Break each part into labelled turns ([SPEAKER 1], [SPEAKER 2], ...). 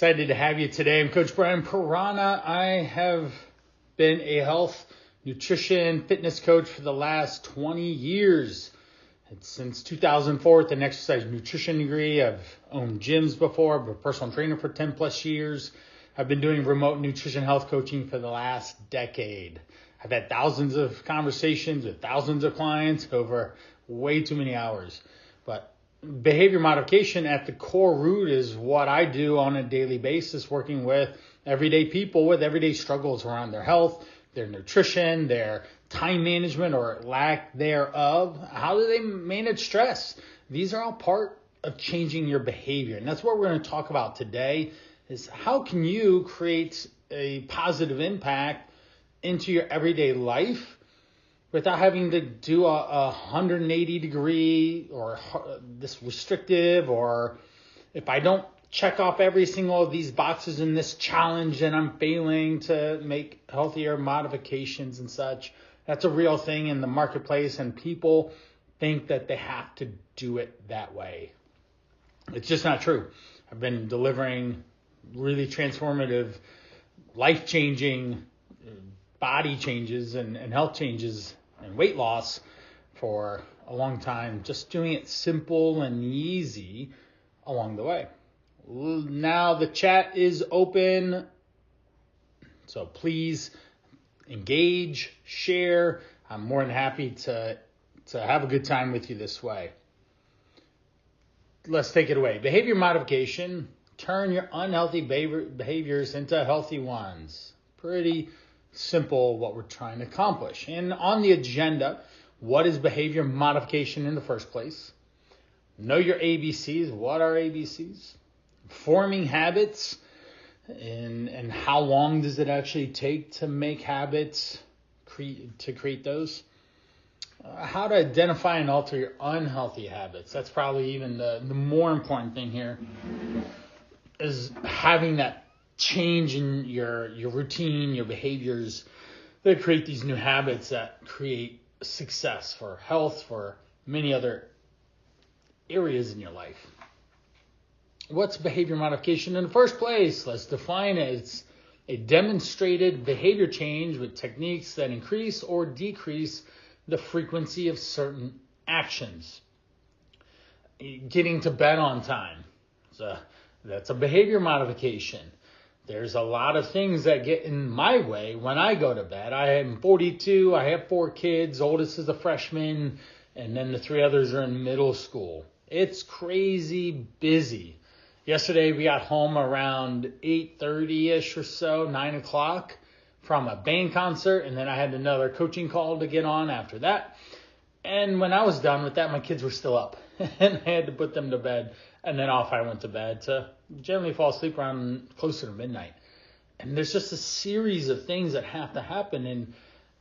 [SPEAKER 1] Excited to have you today. I'm Coach Brian Pirana. I have been a health, nutrition, fitness coach for the last 20 years. Since 2004 with an exercise nutrition degree. I've owned gyms before. I've been a personal trainer for 10 plus years. I've been doing remote nutrition health coaching for the last decade. I've had thousands of conversations with thousands of clients over way too many hours. But behavior modification at the core root is what I do on a daily basis, working with everyday people with everyday struggles around their health, their nutrition, their time management or lack thereof. How do they manage stress? These are all part of changing your behavior. And that's what we're going to talk about today is how can you create a positive impact into your everyday life without having to do a 180 degree or this restrictive, or if I don't check off every single of these boxes in this challenge and I'm failing to make healthier modifications and such. That's a real thing in the marketplace, and people think that they have to do it that way. It's just not true. I've been delivering really transformative, life-changing body changes and health changes and weight loss for a long time, just doing it simple and easy along the way. Now the chat is open, so please engage, share. I'm more than happy to have a good time with you this way. Let's take it away. Behavior modification, turn your unhealthy behaviors into healthy ones. Pretty simple what we're trying to accomplish. And on the agenda, what is behavior modification in the first place? Know your ABCs. What are ABCs? Forming habits, and how long does it actually take to make habits, to create those? How to identify and alter your unhealthy habits. That's probably even the more important thing here, is having that change in your routine, your behaviors that create these new habits that create success for health, for many other areas in your life. What's behavior modification in the first place? Let's define it. It's a demonstrated behavior change with techniques that increase or decrease the frequency of certain actions. Getting to bed on time. That's a behavior modification. There's a lot of things that get in my way when I go to bed. I am 42. I have 4 kids. Oldest is a freshman, and then the 3 others are in middle school. It's crazy busy. Yesterday we got home around 8:30ish or so, 9 o'clock from a band concert, and then I had another coaching call to get on after that. And when I was done with that, my kids were still up, and I had to put them to bed. And then off I went to bed to generally fall asleep around closer to midnight. And there's just a series of things that have to happen. And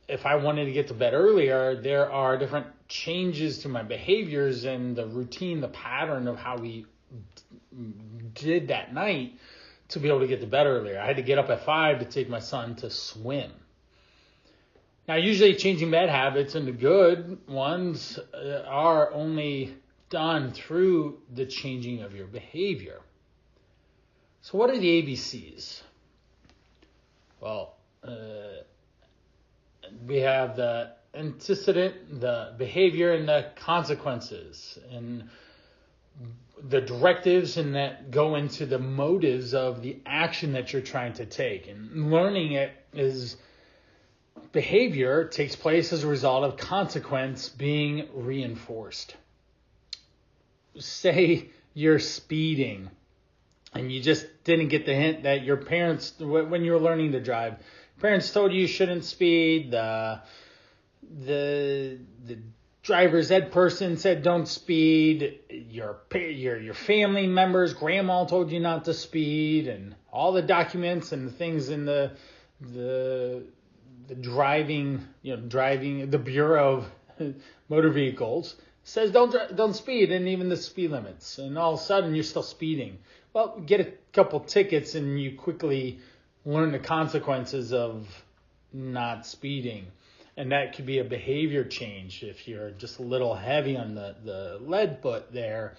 [SPEAKER 1] if I wanted to get to bed earlier, there are different changes to my behaviors and the routine, the pattern of how we did that night to be able to get to bed earlier. I had to get up at 5 to take my son to swim. Now, usually changing bad habits into good ones are only done through the changing of your behavior. So what are the ABCs? Well, we have the antecedent, the behavior, and the consequences, and the directives, and that go into the motives of the action that you're trying to take. And learning it is behavior takes place as a result of consequence being reinforced. Say you're speeding and you just didn't get the hint that your parents, when you were learning to drive, parents told you shouldn't speed. The driver's ed person said don't speed. Your family members, grandma told you not to speed, and all the documents and the things in the driving, the Bureau of Motor Vehicles says don't speed, and even the speed limits, and all of a sudden you're still speeding. Well, get a couple tickets and you quickly learn the consequences of not speeding. And that could be a behavior change if you're just a little heavy on the lead foot there.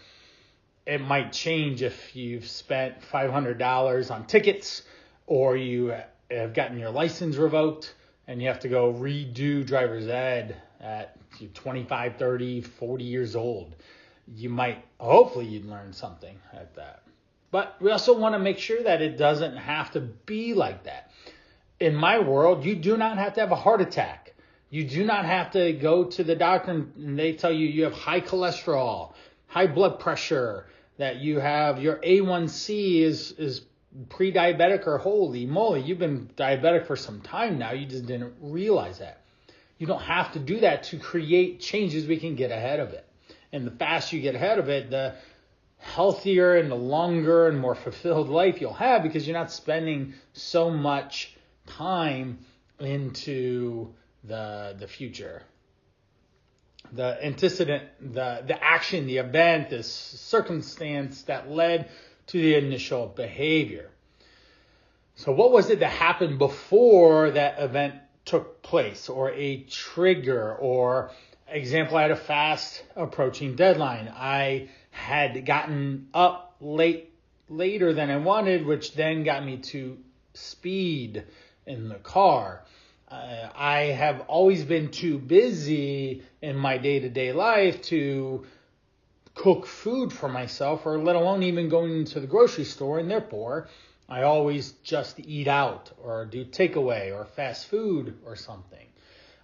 [SPEAKER 1] it might change if you've spent $500 on tickets, or you have gotten your license revoked and you have to go redo driver's ed at 25, 30, 40 years old. Hopefully you'd learn something at that. But we also want to make sure that it doesn't have to be like that. In my world, you do not have to have a heart attack. You do not have to go to the doctor and they tell you have high cholesterol, high blood pressure, that you have your A1C is pre-diabetic, or holy moly, you've been diabetic for some time now. You just didn't realize that. You don't have to do that to create changes. We can get ahead of it. And the faster you get ahead of it, the healthier and the longer and more fulfilled life you'll have, because you're not spending so much time into the future. The antecedent, the action, the event, this circumstance that led to the initial behavior. So what was it that happened before that event took place, or a trigger, or example, I had a fast approaching deadline. I had gotten up later than I wanted, which then got me to speed in the car. I have always been too busy in my day-to-day life to cook food for myself, or let alone even going to the grocery store, and therefore I always just eat out or do takeaway or fast food or something.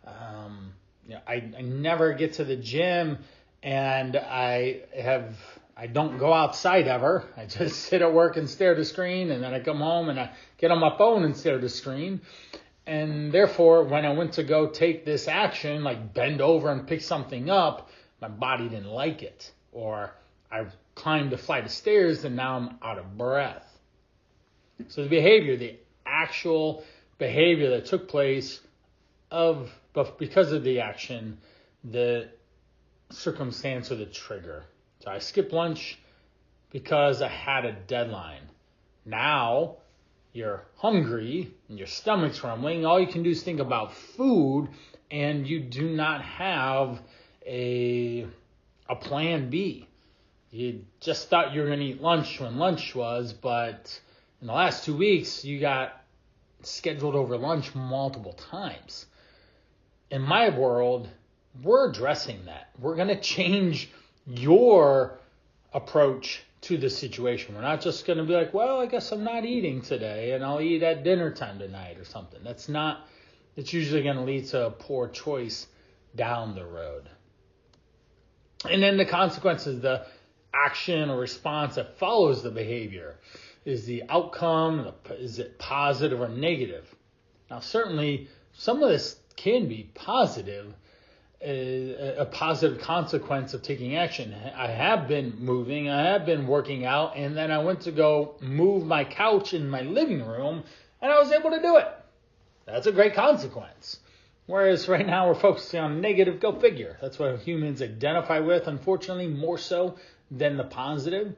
[SPEAKER 1] I never get to the gym, and I don't go outside ever. I just sit at work and stare at the screen, and then I come home and I get on my phone and stare at the screen. And therefore, when I went to go take this action, like bend over and pick something up, my body didn't like it. Or I climbed a flight of stairs and now I'm out of breath. So the behavior, the actual behavior that took place because of the action, the circumstance or the trigger. So I skipped lunch because I had a deadline. Now you're hungry and your stomach's rumbling. All you can do is think about food, and you do not have a plan B. You just thought you were going to eat lunch when lunch was, but in the last 2 weeks, you got scheduled over lunch multiple times. In my world, we're addressing that. We're going to change your approach to the situation. We're not just going to be like, well, I guess I'm not eating today and I'll eat at dinner time tonight or something. It's usually going to lead to a poor choice down the road. And then the consequences, the action or response that follows the behavior. Is the outcome, is it positive or negative? Now, certainly some of this can be positive, a positive consequence of taking action. I have been moving, I have been working out, and then I went to go move my couch in my living room, and I was able to do it. That's a great consequence. Whereas right now we're focusing on negative, go figure. That's what humans identify with, unfortunately, more so than the positive.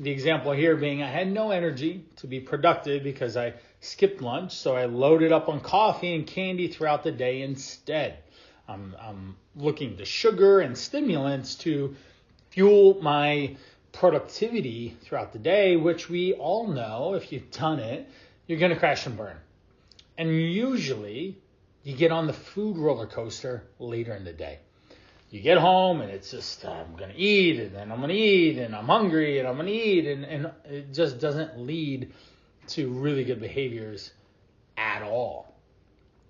[SPEAKER 1] The example here being I had no energy to be productive because I skipped lunch, so I loaded up on coffee and candy throughout the day instead. I'm looking to sugar and stimulants to fuel my productivity throughout the day, which we all know, if you've done it, you're going to crash and burn. And usually you get on the food roller coaster later in the day. You get home and it's just, I'm going to eat, and then I'm going to eat, and I'm hungry, and I'm going to eat, and it just doesn't lead to really good behaviors at all.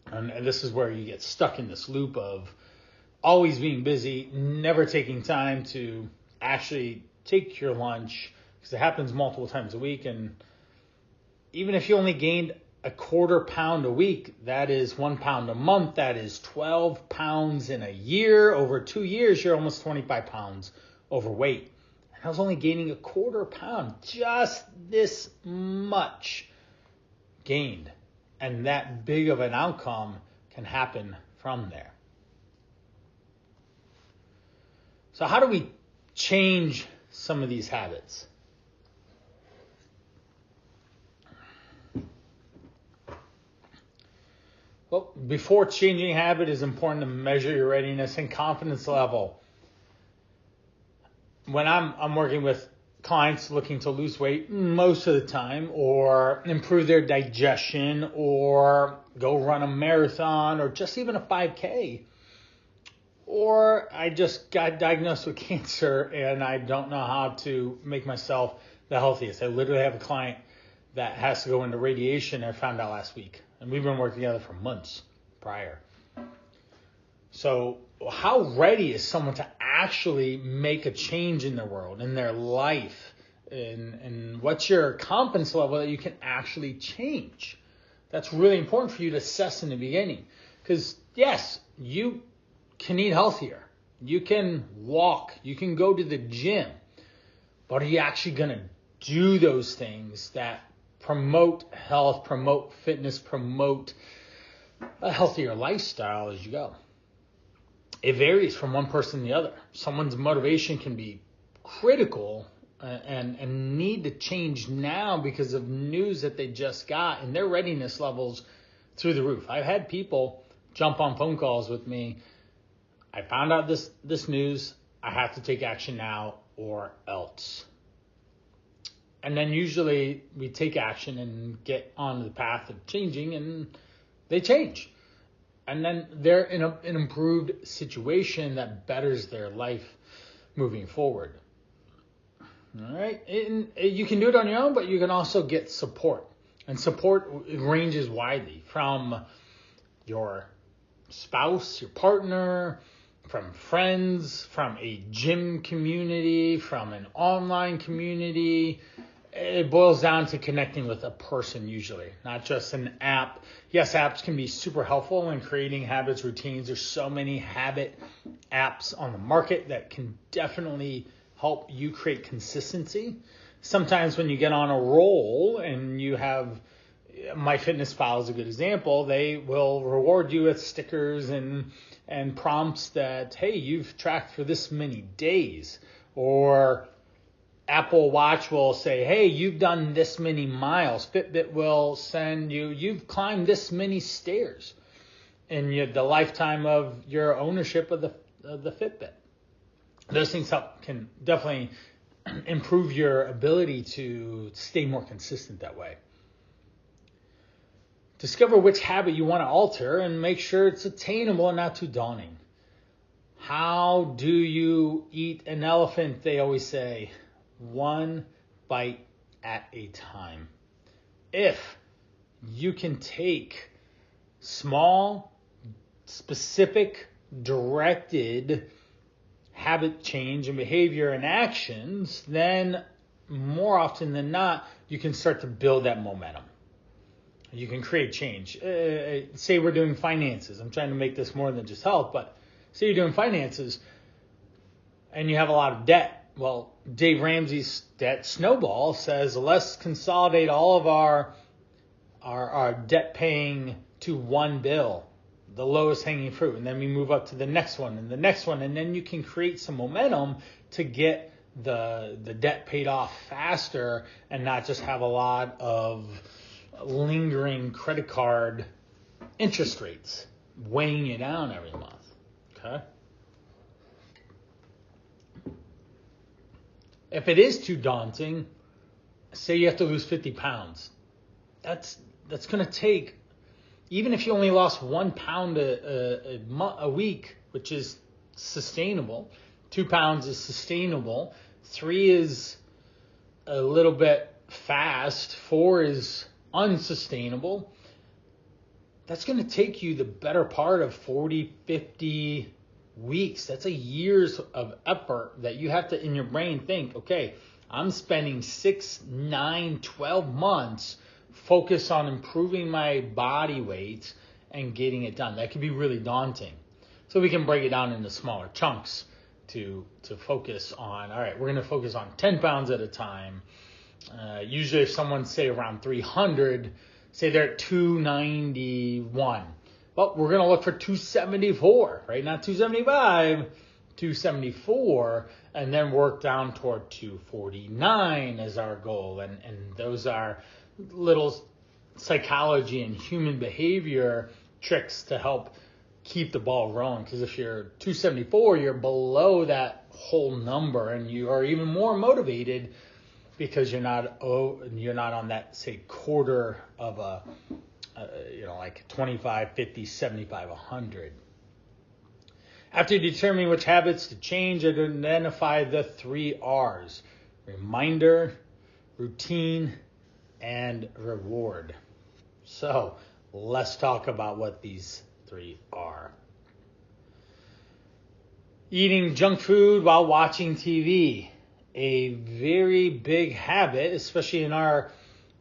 [SPEAKER 1] And this is where you get stuck in this loop of always being busy, never taking time to actually take your lunch, because it happens multiple times a week. And even if you only gained a quarter pound a week, that is 1 pound a month. That is 12 pounds in a year. Over 2 years, you're almost 25 pounds overweight. And I was only gaining a quarter pound, just this much gained. And that big of an outcome can happen from there. So how do we change some of these habits? Well, before changing a habit, it's important to measure your readiness and confidence level. When I'm working with clients looking to lose weight most of the time, or improve their digestion, or go run a marathon, or just even a 5K. Or I just got diagnosed with cancer and I don't know how to make myself the healthiest. I literally have a client that has to go into radiation, I found out last week. And we've been working together for months prior. So how ready is someone to actually make a change in their world, in their life? And what's your confidence level that you can actually change? That's really important for you to assess in the beginning. Because yes, you can eat healthier. You can walk. You can go to the gym. But are you actually going to do those things that promote health, promote fitness, promote a healthier lifestyle as you go? It varies from one person to the other. Someone's motivation can be critical and need to change now because of news that they just got, and their readiness levels through the roof. I've had people jump on phone calls with me. I found out this news. I have to take action now or else. And then usually we take action and get on the path of changing, and they change. And then they're in an improved situation that betters their life moving forward. All right. And you can do it on your own, but you can also get support. And support ranges widely from your spouse, your partner, from friends, from a gym community, from an online community. It boils down to connecting with a person usually, not just an app. Yes, apps can be super helpful in creating habits, routines. There's so many habit apps on the market that can definitely help you create consistency. Sometimes when you get on a roll and you have MyFitnessPal is a good example, they will reward you with stickers and prompts that, hey, you've tracked for this many days. Or Apple Watch will say, hey, you've done this many miles. Fitbit will send you've climbed this many stairs in the lifetime of your ownership of the Fitbit. Those things can definitely improve your ability to stay more consistent that way. Discover which habit you want to alter and make sure it's attainable and not too daunting. How do you eat an elephant, they always say? One bite at a time. If you can take small, specific, directed habit change and behavior and actions, then more often than not, you can start to build that momentum. You can create change. Say we're doing finances. I'm trying to make this more than just health, but say you're doing finances and you have a lot of debt. Well, Dave Ramsey's debt snowball says, let's consolidate all of our debt paying to one bill, the lowest hanging fruit. And then we move up to the next one and the next one. And then you can create some momentum to get the debt paid off faster and not just have a lot of lingering credit card interest rates weighing you down every month. Okay. If it is too daunting, say you have to lose 50 pounds. That's going to take, even if you only lost 1 pound a week, which is sustainable. 2 pounds is sustainable. 3 is a little bit fast. 4 is unsustainable. That's going to take you the better part of 40, 50 weeks. That's a years of effort that you have to, in your brain, think, okay, I'm spending 6, 9, 12 months focused on improving my body weight and getting it done. That can be really daunting. So we can break it down into smaller chunks to focus on, all right, we're going to focus on 10 pounds at a time. Usually if someone's, say, around 300, say they're at 291. Well, we're going to look for 274, right? Not 275, 274, and then work down toward 249 as our goal. And those are little psychology and human behavior tricks to help keep the ball rolling. Because if you're 274, you're below that whole number and you are even more motivated because you're not on that, say, quarter of like 25, 50, 75, 100. After determining which habits to change, identify the 3 R's: reminder, routine, and reward. So let's talk about what these 3 are. Eating junk food while watching TV. A very big habit, especially in our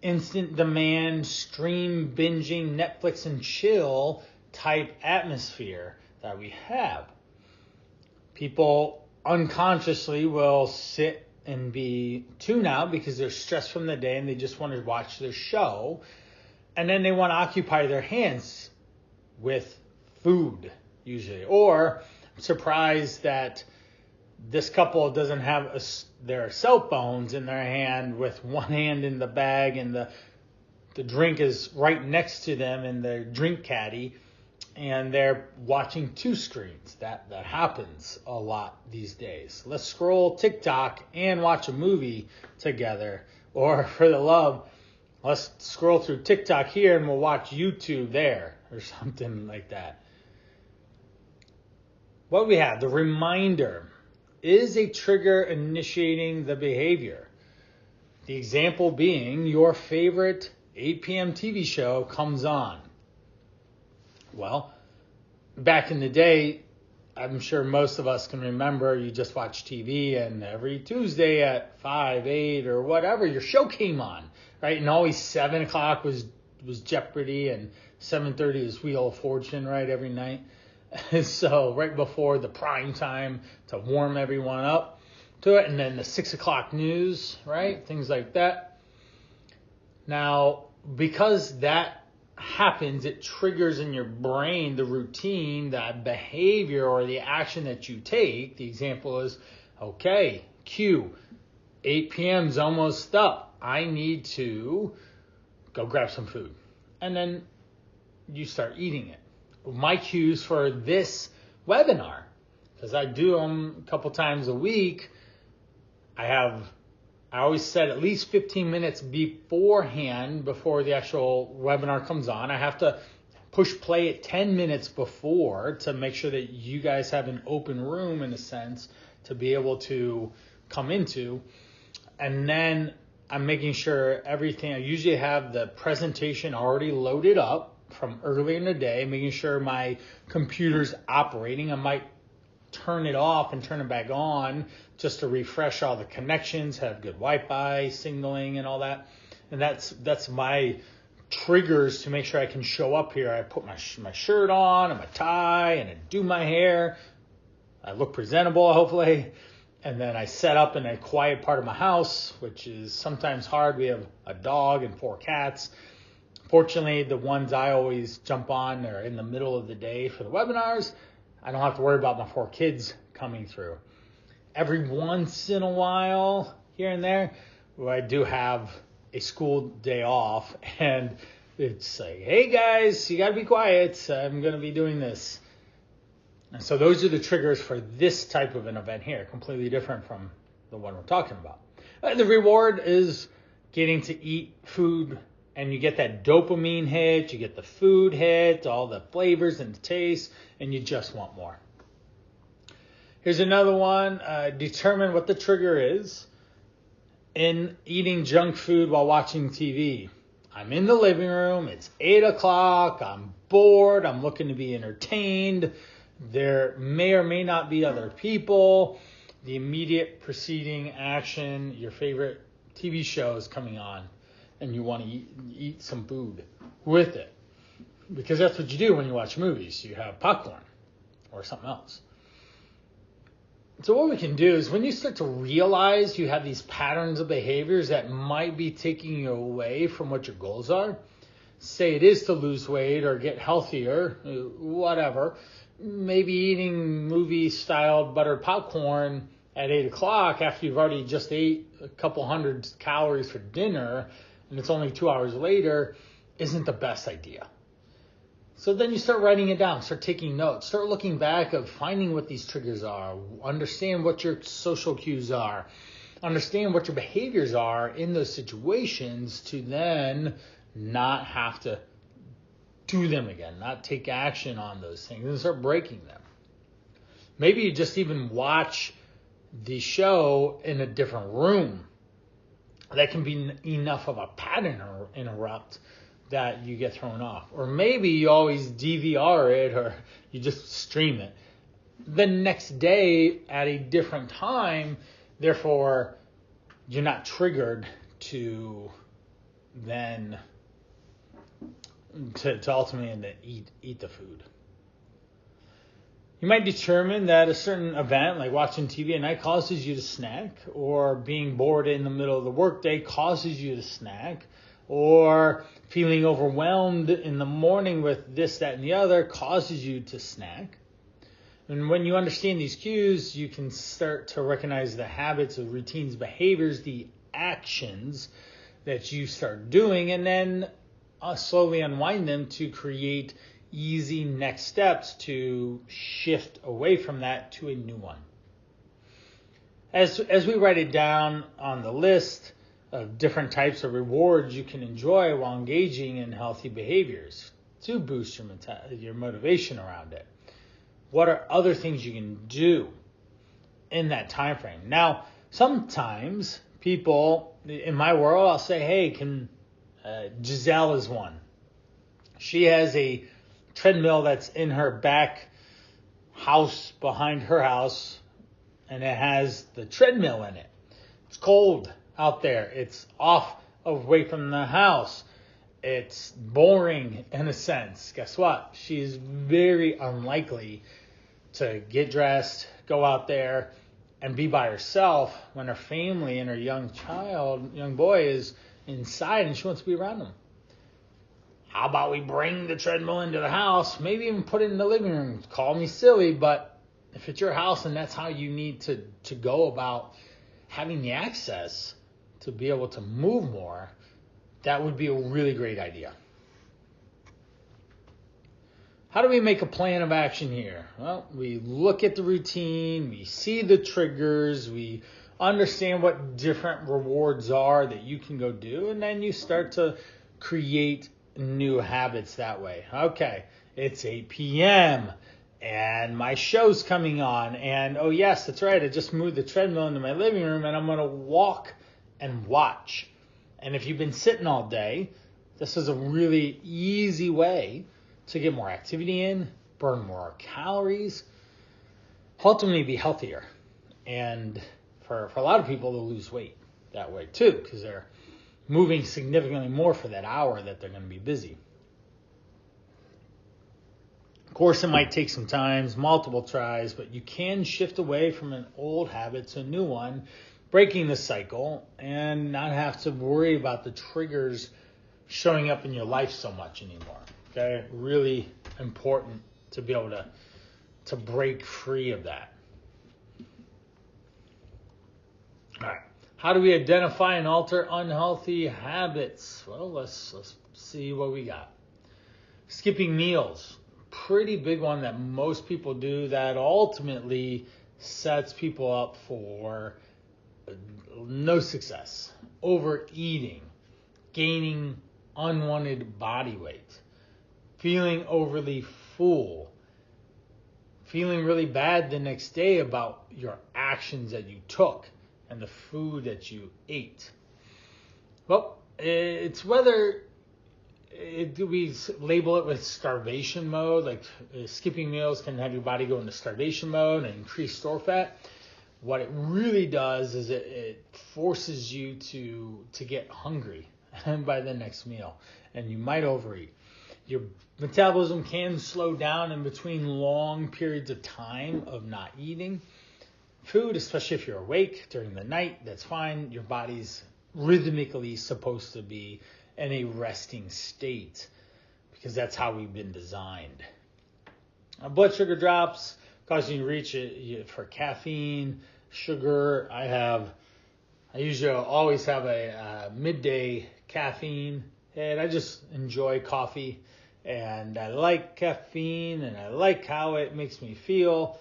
[SPEAKER 1] instant demand, stream binging, Netflix and chill type atmosphere that we have. People unconsciously will sit and be tuned out because they're stressed from the day and they just want to watch their show. And then they want to occupy their hands with food, usually. Or I'm surprised that this couple doesn't have their cell phones in their hand, with one hand in the bag and the drink is right next to them in their drink caddy, and they're watching 2 screens. That happens a lot these days. Let's scroll TikTok and watch a movie together. Or for the love, let's scroll through TikTok here and we'll watch YouTube there, or something like that. What we have, the reminder, is a trigger initiating the behavior. The example being your favorite 8 p.m. TV show comes on. Well, back in the day, I'm sure most of us can remember you just watched TV and every Tuesday at 5, 8 or whatever, your show came on, right? And always 7 o'clock was Jeopardy and 7:30 is Wheel of Fortune, right, every night. So right before the prime time to warm everyone up to it. And then the 6 o'clock news, right? Things like that. Now, because that happens, it triggers in your brain the routine, that behavior or the action that you take. The example is, okay, cue, 8 p.m. is almost up. I need to go grab some food. And then you start eating it. My cues for this webinar, because I do them a couple times a week, I always set at least 15 minutes beforehand, before the actual webinar comes on. I have to push play at 10 minutes before to make sure that you guys have an open room, in a sense, to be able to come into. And then I'm making sure everything, I usually have the presentation already loaded up from earlier in the day, making sure my computer's operating. I might turn it off and turn it back on just to refresh all the connections, have good Wi-Fi signaling and all that. And that's my triggers to make sure I can show up here. I put my shirt on and my tie and I do my hair. I look presentable, hopefully. And then I set up in a quiet part of my house, which is sometimes hard. We have a dog and 4 cats. Fortunately, the ones I always jump on are in the middle of the day for the webinars. I don't have to worry about my 4 kids coming through. Every once in a while, here and there, I do have a school day off, and it's like, hey guys, you got to be quiet. I'm going to be doing this. And so those are the triggers for this type of an event here, completely different from the one we're talking about. The reward is getting to eat food, and you get that dopamine hit, you get the food hit, all the flavors and the taste, and you just want more. Here's another one. Determine what the trigger is in eating junk food while watching TV. I'm in the living room. It's 8 o'clock. I'm bored. I'm looking to be entertained. There may or may not be other people. The immediate preceding action, your favorite TV show is coming on, and you want to eat some food with it. Because that's what you do when you watch movies. You have popcorn or something else. So what we can do is, when you start to realize you have these patterns of behaviors that might be taking you away from what your goals are, say it is to lose weight or get healthier, whatever, maybe eating movie-style buttered popcorn at 8 o'clock after you've already just ate a couple hundred calories for dinner, and it's only 2 hours later, isn't the best idea. So then you start writing it down, start taking notes, start looking back of finding what these triggers are, understand what your social cues are, understand what your behaviors are in those situations to then not have to do them again, not take action on those things and start breaking them. Maybe you just even watch the show in a different room. That can be enough of a pattern interrupt that you get thrown off. Or maybe you always DVR it or you just stream it the next day at a different time. Therefore, you're not triggered to then to ultimately eat the food. You might determine that a certain event, like watching TV at night, causes you to snack, or being bored in the middle of the workday causes you to snack, or feeling overwhelmed in the morning with this, that, and the other causes you to snack. And when you understand these cues, you can start to recognize the habits, the routines, behaviors, the actions that you start doing, and then slowly unwind them to create easy next steps to shift away from that to a new one. As we write it down on the list of different types of rewards you can enjoy while engaging in healthy behaviors to boost your motivation around it, what are other things you can do in that time frame? Now, sometimes people in my world, I'll say, hey, Giselle is one. She has a treadmill that's in her back house behind her house, and it has the treadmill in it. It's cold out there. It's away from the house. It's boring in a sense. Guess what? She's very unlikely to get dressed, go out there, and be by herself when her family and her young boy is inside and she wants to be around them. How about we bring the treadmill into the house, maybe even put it in the living room? Call me silly, but if it's your house and that's how you need to go about having the access to be able to move more, that would be a really great idea. How do we make a plan of action here? Well, we look at the routine, we see the triggers, we understand what different rewards are that you can go do, and then you start to create new habits that way. Okay, it's 8 p.m. and my show's coming on, and oh yes, that's right, I just moved the treadmill into my living room and I'm going to walk and watch. And if you've been sitting all day, this is a really easy way to get more activity in, burn more calories, ultimately be healthier. And for a lot of people, they'll lose weight that way too, because they're moving significantly more for that hour that they're going to be busy. Of course, it might take some time, multiple tries, but you can shift away from an old habit to a new one, breaking the cycle, and not have to worry about the triggers showing up in your life so much anymore. Okay, really important to be able to break free of that. All right. How do we identify and alter unhealthy habits? Well, let's see what we got. Skipping meals. Pretty big one that most people do that ultimately sets people up for no success. Overeating, gaining unwanted body weight, feeling overly full, feeling really bad the next day about your actions that you took and the food that you ate. Well, it's whether do we label it with starvation mode, like skipping meals can have your body go into starvation mode and increase store fat. What it really does is it forces you to get hungry by the next meal, and you might overeat. Your metabolism can slow down in between long periods of time of not eating food, especially if you're awake during the night. That's fine. Your body's rhythmically supposed to be in a resting state because that's how we've been designed. Blood sugar drops cause you to reach it for caffeine, sugar. I usually always have a midday caffeine, and I just enjoy coffee, and I like caffeine, and I like how it makes me feel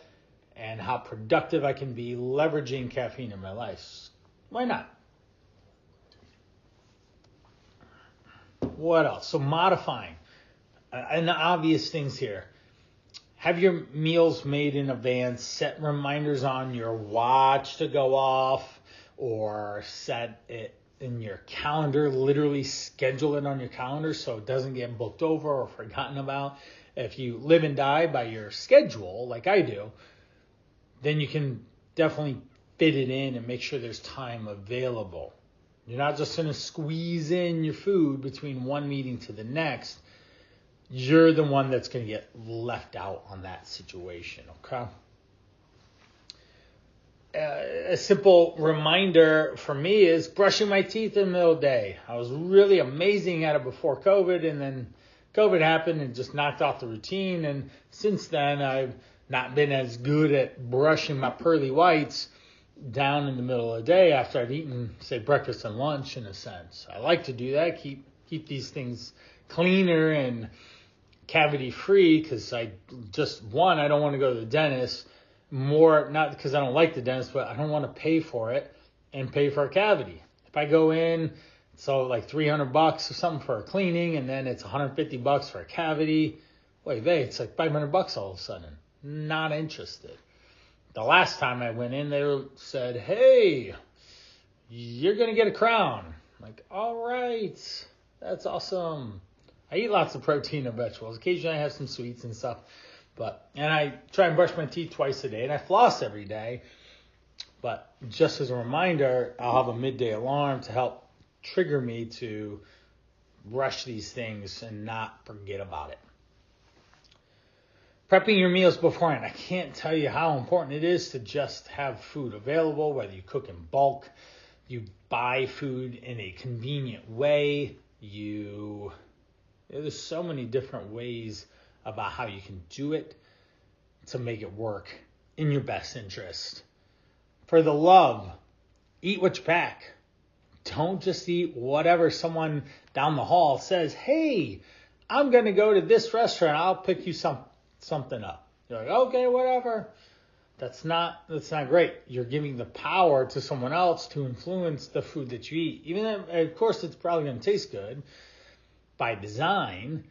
[SPEAKER 1] and how productive I can be leveraging caffeine in my life. Why not? What else? So modifying. And the obvious things here. Have your meals made in advance. Set reminders on your watch to go off, or set it in your calendar. Literally schedule it on your calendar so it doesn't get booked over or forgotten about. If you live and die by your schedule, like I do, then you can definitely fit it in and make sure there's time available. You're not just going to squeeze in your food between one meeting to the next. You're the one that's going to get left out on that situation, okay? A simple reminder for me is brushing my teeth in the middle of the day. I was really amazing at it before COVID, and then COVID happened and just knocked off the routine. And since then, I've not been as good at brushing my pearly whites down in the middle of the day after I've eaten, say, breakfast and lunch, in a sense. I like to do that, keep these things cleaner and cavity free, because I don't want to go to the dentist. More, not because I don't like the dentist, but I don't want to pay for it and pay for a cavity. If I go in, so like $300 or something for a cleaning, and then it's $150 for a cavity. Wait, it's like $500 all of a sudden. Not interested. The last time I went in, they said, "Hey, you're going to get a crown." I'm like, all right, that's awesome. I eat lots of protein and vegetables. Occasionally I have some sweets and stuff. And I try and brush my teeth twice a day, and I floss every day. But just as a reminder, I'll have a midday alarm to help trigger me to brush these things and not forget about it. Prepping your meals beforehand. I can't tell you how important it is to just have food available, whether you cook in bulk, you buy food in a convenient way, there's so many different ways about how you can do it to make it work in your best interest. For the love, eat what you pack. Don't just eat whatever someone down the hall says, "Hey, I'm going to go to this restaurant. I'll pick you something up." You're like, "Okay, whatever." That's not great. You're giving the power to someone else to influence the food that you eat. Even though, of course, it's probably going to taste good by design,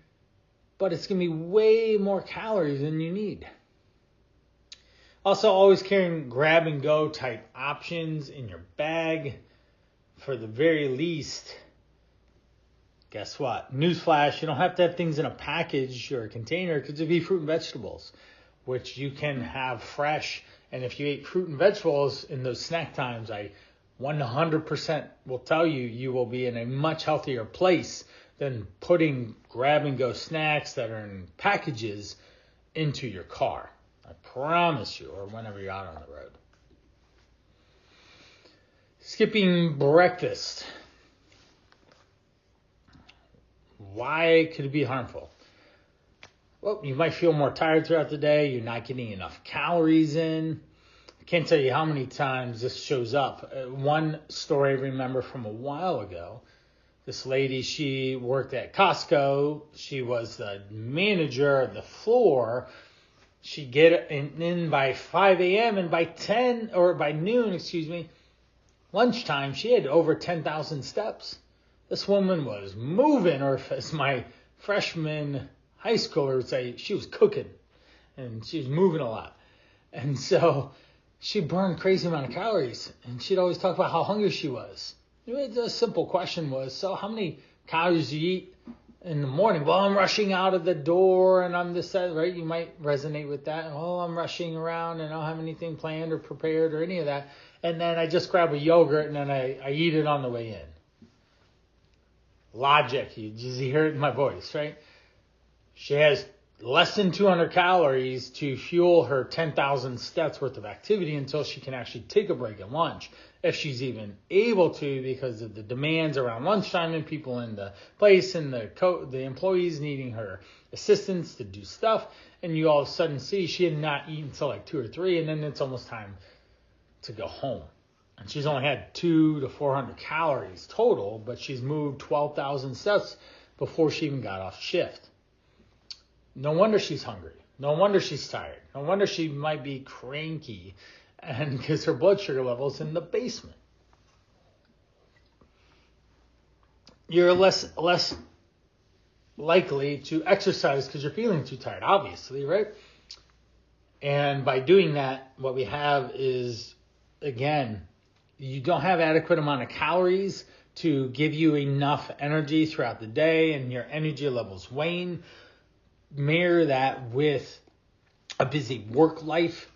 [SPEAKER 1] but it's going to be way more calories than you need. Also, always carrying grab-and-go type options in your bag. For the very least, guess what? Newsflash, you don't have to have things in a package or a container. It could just be fruit and vegetables, which you can have fresh. And if you ate fruit and vegetables in those snack times, I 100% will tell you will be in a much healthier place than putting grab-and-go snacks that are in packages into your car. I promise you, or whenever you're out on the road. Skipping breakfast. Why could it be harmful? Well, you might feel more tired throughout the day. You're not getting enough calories in. I can't tell you how many times this shows up. One story I remember from a while ago. This lady, she worked at Costco. She was the manager of the floor. She'd get in by 5 a.m. and by noon, lunchtime, she had over 10,000 steps. This woman was moving, or as my freshman high schooler would say, she was cooking, and she was moving a lot. And so she burned a crazy amount of calories, and she'd always talk about how hungry she was. The simple question was, so how many calories do you eat in the morning? Well, I'm rushing out of the door and I'm this, that, right? You might resonate with that. Oh, I'm rushing around and I don't have anything planned or prepared or any of that. And then I just grab a yogurt and then I eat it on the way in. Logic, you just hear it in my voice, right? She has less than 200 calories to fuel her 10,000 steps worth of activity until she can actually take a break at lunch, if she's even able to, because of the demands around lunchtime and people in the place and the employees needing her assistance to do stuff. And you all of a sudden see she had not eaten until like 2 or 3, and then it's almost time to go home. And she's only had 200 to 400 calories total, but she's moved 12,000 steps before she even got off shift. No wonder she's hungry. No wonder she's tired. No wonder she might be cranky, and because her blood sugar level's in the basement. you're less likely to exercise because you're feeling too tired, obviously, right? And by doing that, what we have is, again, you don't have adequate amount of calories to give you enough energy throughout the day, and your energy levels wane. Mirror that with a busy work life.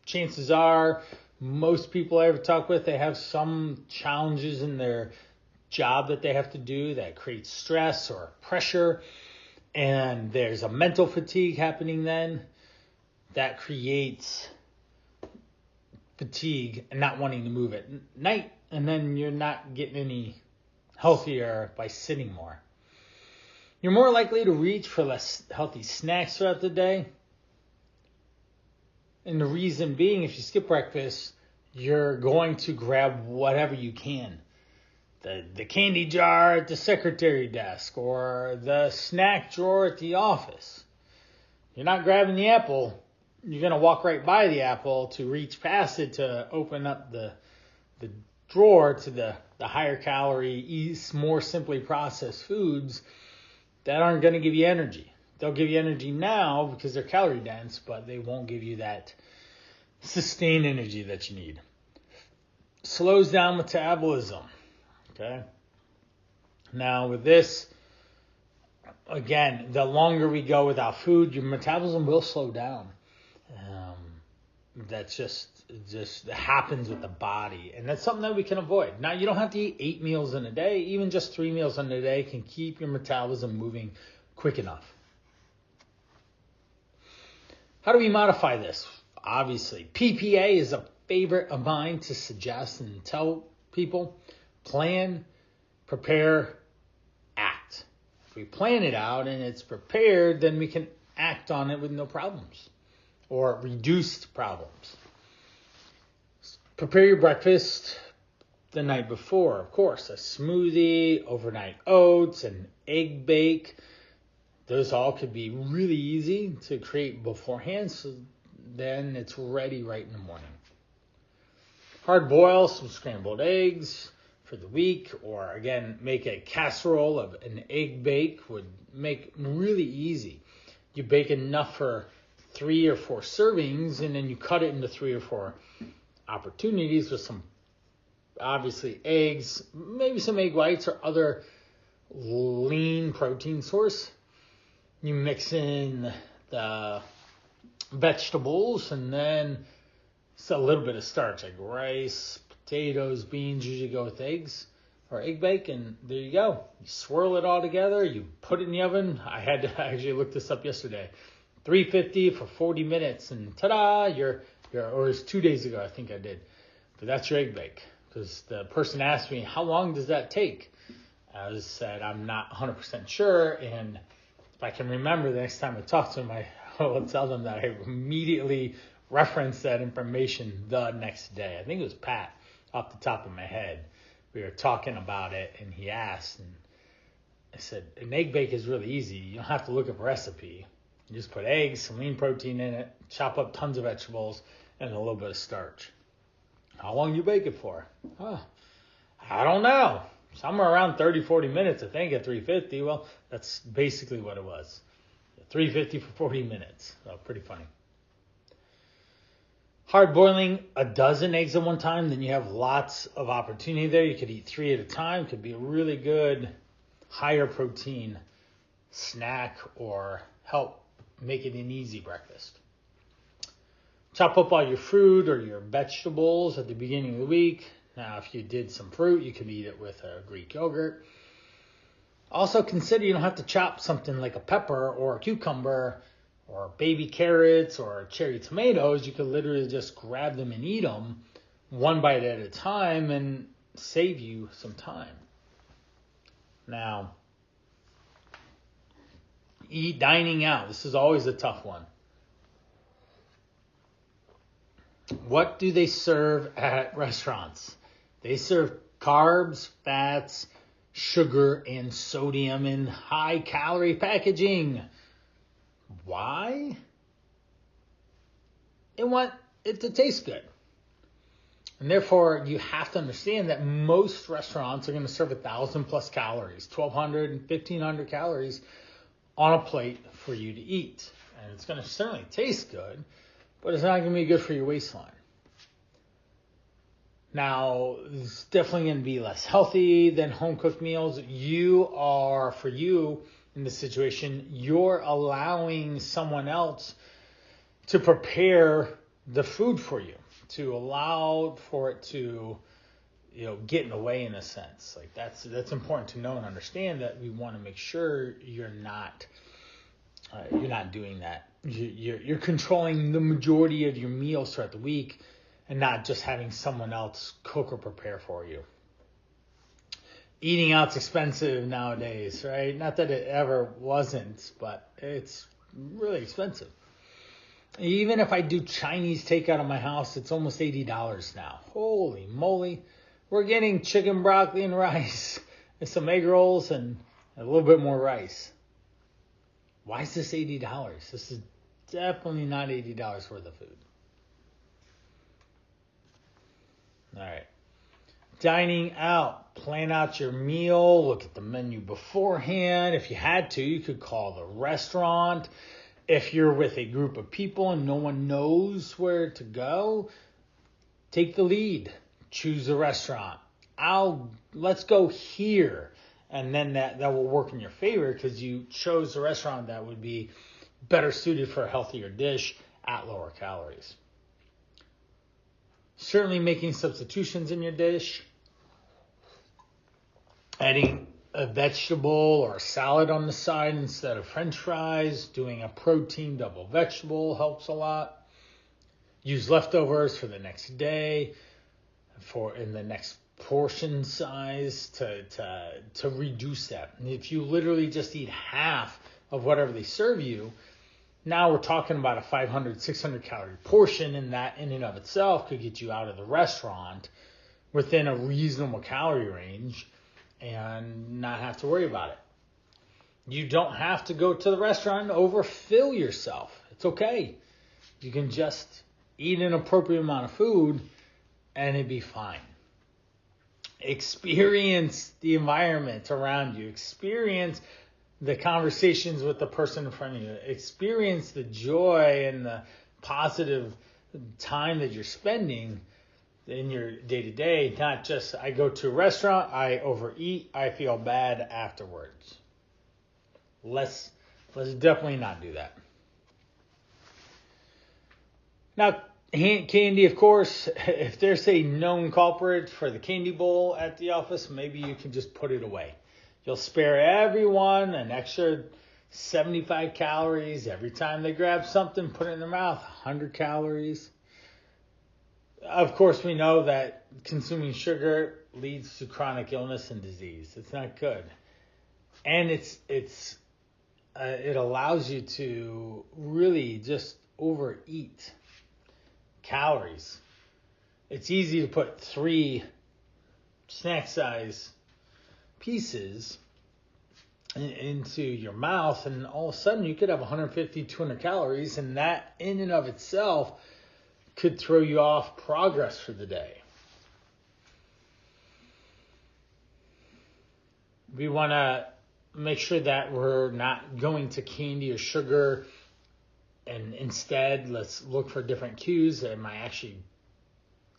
[SPEAKER 1] Chances are, most people I ever talk with, they have some challenges in their job that they have to do that creates stress or pressure, and there's a mental fatigue happening then that creates fatigue and not wanting to move at night, and then you're not getting any healthier by sitting more. You're more likely to reach for less healthy snacks throughout the day. And the reason being, if you skip breakfast, you're going to grab whatever you can. The candy jar at the secretary desk or the snack drawer at the office. You're not grabbing the apple. You're going to walk right by the apple to reach past it to open up the drawer to the higher calorie, more simply processed foods that aren't going to give you energy. They'll give you energy now because they're calorie dense, but they won't give you that sustained energy that you need. Slows down metabolism. Okay. Now with this, again, the longer we go without food, your metabolism will slow down. That's just happens with the body, and that's something that we can avoid. Now, you don't have to eat 8 meals in a day. Even just 3 meals in a day can keep your metabolism moving quick enough. How do we modify this? Obviously, PPA is a favorite of mine to suggest and tell people: plan, prepare, act. If we plan it out and it's prepared, then we can act on it with no problems or reduced problems. Prepare your breakfast the night before, of course. A smoothie, overnight oats, an egg bake. Those all could be really easy to create beforehand, so then it's ready right in the morning. Hard boil some scrambled eggs for the week, or again, make a casserole of an egg bake would make really easy. You bake enough for 3 or 4 servings, and then you cut it into 3 or 4 opportunities with some, obviously, eggs, maybe some egg whites or other lean protein source. You mix in the vegetables, and then it's a little bit of starch, like rice, potatoes, beans. Usually go with eggs or egg bake, and there you go. You swirl it all together. You put it in the oven. I had to actually look this up yesterday. 350 for 40 minutes, and ta-da! Or it was 2 days ago, I think I did. But that's your egg bake. Because the person asked me, how long does that take? I said, I'm not 100% sure, and if I can remember the next time I talk to them, I will tell them that I immediately reference that information the next day. I think it was Pat, off the top of my head. We were talking about it, and he asked, and I said, an egg bake is really easy. You don't have to look up a recipe. You just put eggs, some lean protein in it, chop up tons of vegetables, and a little bit of starch. How long do you bake it for? I don't know. Somewhere around 30, 40 minutes, I think, at 350. Well, that's basically what it was. 350 for 40 minutes. So pretty funny. Hard boiling a dozen eggs at one time, then you have lots of opportunity there. You could eat 3 at a time. Could be a really good higher protein snack or help make it an easy breakfast. Chop up all your fruit or your vegetables at the beginning of the week. Now, if you did some fruit, you can eat it with a Greek yogurt. Also consider you don't have to chop something like a pepper or a cucumber or baby carrots or cherry tomatoes. You could literally just grab them and eat them one bite at a time and save you some time. Now, dining out. This is always a tough one. What do they serve at restaurants? They serve carbs, fats, sugar, and sodium in high-calorie packaging. Why? They want it to taste good. And therefore, you have to understand that most restaurants are going to serve 1,000 plus calories, 1,200 and 1,500 calories on a plate for you to eat. And it's going to certainly taste good, but it's not going to be good for your waistline. Now, it's definitely going to be less healthy than home-cooked meals. For you in this situation, you're allowing someone else to prepare the food for you, to allow for it to, get in the way in a sense. Like that's important to know and understand, that we want to make sure you're not doing that. You're controlling the majority of your meals throughout the week, and not just having someone else cook or prepare for you. Eating out's expensive nowadays, right? Not that it ever wasn't, but it's really expensive. Even if I do Chinese takeout in my house, it's almost $80 now. Holy moly. We're getting chicken, broccoli, and rice, and some egg rolls, and a little bit more rice. Why is this $80? This is definitely not $80 worth of food. All right. Dining out. Plan out your meal. Look at the menu beforehand. If you had to, you could call the restaurant. If you're with a group of people and no one knows where to go, take the lead. Choose a restaurant. Let's go here. And then that will work in your favor, because you chose a restaurant that would be better suited for a healthier dish at lower calories. Certainly making substitutions in your dish. Adding a vegetable or a salad on the side instead of French fries. Doing a protein double vegetable helps a lot. Use leftovers for the next day, in the next portion size to reduce that. And if you literally just eat half of whatever they serve you, now we're talking about a 500, 600 calorie portion, and that in and of itself could get you out of the restaurant within a reasonable calorie range and not have to worry about it. You don't have to go to the restaurant and overfill yourself. It's okay. You can just eat an appropriate amount of food and it'd be fine. Experience the environment around you. Experience the conversations with the person in front of you. Experience the joy and the positive time that you're spending in your day-to-day. Not just, I go to a restaurant, I overeat, I feel bad afterwards. Let's definitely not do that. Now, candy, of course, if there's a known culprit for the candy bowl at the office, maybe you can just put it away. You'll spare everyone an extra 75 calories every time they grab something, put it in their mouth, 100 calories. Of course, we know that consuming sugar leads to chronic illness and disease. It's not good. And it allows you to really just overeat calories. It's easy to put 3 snack size pieces into your mouth, and all of a sudden you could have 150, 200 calories, and that in and of itself could throw you off progress for the day. We want to make sure that we're not going to candy or sugar, and instead let's look for different cues. Am I actually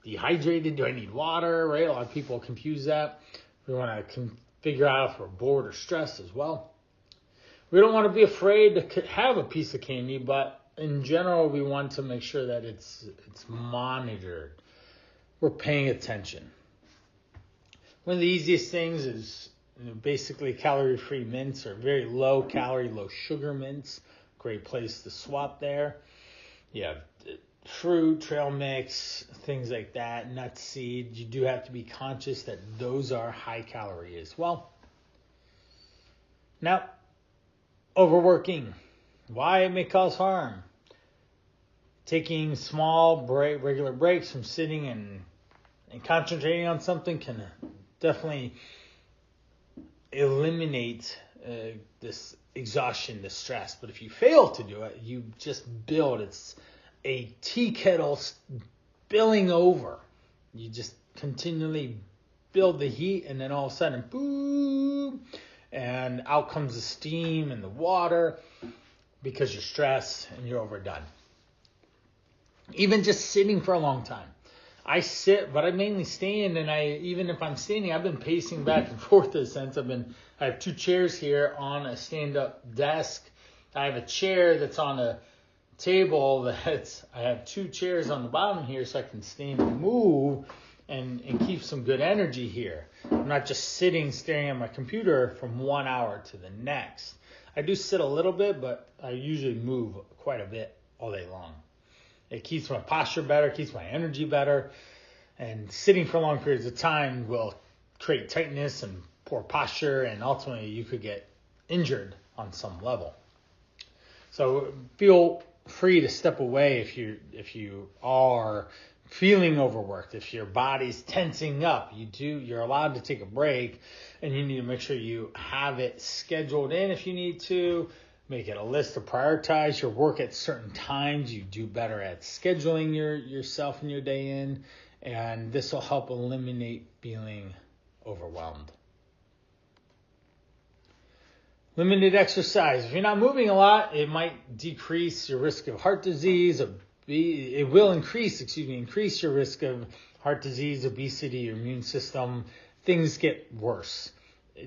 [SPEAKER 1] dehydrated? Do I need water? Right? A lot of people confuse that. We want to figure out if we're bored or stressed as well. We don't want to be afraid to have a piece of candy, but in general, we want to make sure that it's monitored. We're paying attention. One of the easiest things is basically calorie-free mints, or very low calorie, low sugar mints. Great place to swap there. You have fruit, trail mix, things like that, nut seed. You do have to be conscious that those are high calorie as well. Now, overworking. Why it may cause harm. Taking small regular breaks from sitting and concentrating on something can definitely eliminate this exhaustion, this stress. But if you fail to do it, you just build. It's a tea kettle spilling over. You just continually build the heat, and then all of a sudden, boom, and out comes the steam and the water because you're stressed and you're overdone. Even just sitting for a long time. I sit, but I mainly stand, and even if I'm standing, I've been pacing back and forth since I have 2 chairs here on a stand-up desk. I have a chair that's on a table I have 2 chairs on the bottom here so I can stand and move and keep some good energy here. I'm not just sitting staring at my computer from 1 hour to the next. I do sit a little bit, but I usually move quite a bit all day long. It keeps my posture better, keeps my energy better, and sitting for long periods of time will create tightness and poor posture, and ultimately you could get injured on some level. So feel free to step away if you are feeling overworked, if your body's tensing up. You're allowed to take a break, and you need to make sure you have it scheduled in if you need to. Make it a list to prioritize your work at certain times. You do better at scheduling yourself and your day in, and this will help eliminate feeling overwhelmed. Limited exercise. If you're not moving a lot, it might decrease your risk of heart disease. It will increase your risk of heart disease, obesity, your immune system. Things get worse.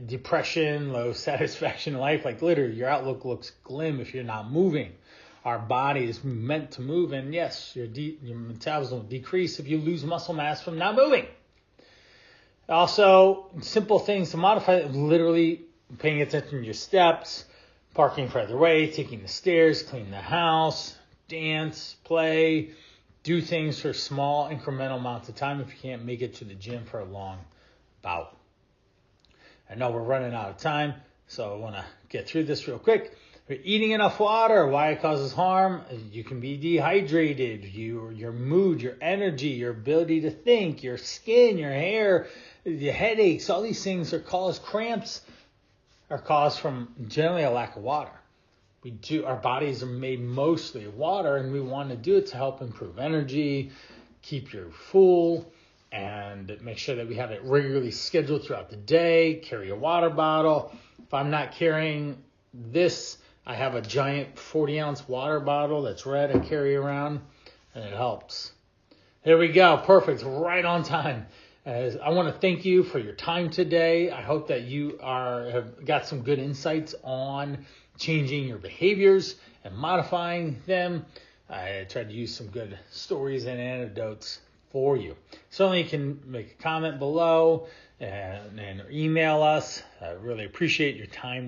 [SPEAKER 1] Depression, low satisfaction in life, like literally your outlook looks glim if you're not moving. Our body is meant to move, and yes, your metabolism will decrease if you lose muscle mass from not moving. Also, simple things to modify, literally paying attention to your steps, parking further away, taking the stairs, clean the house, dance, play, do things for small incremental amounts of time if you can't make it to the gym for a long bout. I know we're running out of time, so I want to get through this real quick. If you're eating enough water, why it causes harm, you can be dehydrated. Your mood, your energy, your ability to think, your skin, your hair, your headaches, all these things cramps are caused from generally a lack of water. Our bodies are made mostly of water, and we want to do it to help improve energy, keep you full, and make sure that we have it regularly scheduled throughout the day. Carry a water bottle. If I'm not carrying this, I have a giant 40-ounce water bottle that's red I carry around, and it helps. There we go. Perfect. Right on time. I want to thank you for your time today. I hope that you have got some good insights on changing your behaviors and modifying them. I tried to use some good stories and anecdotes for you. Certainly you can make a comment below and email us. I really appreciate your time today.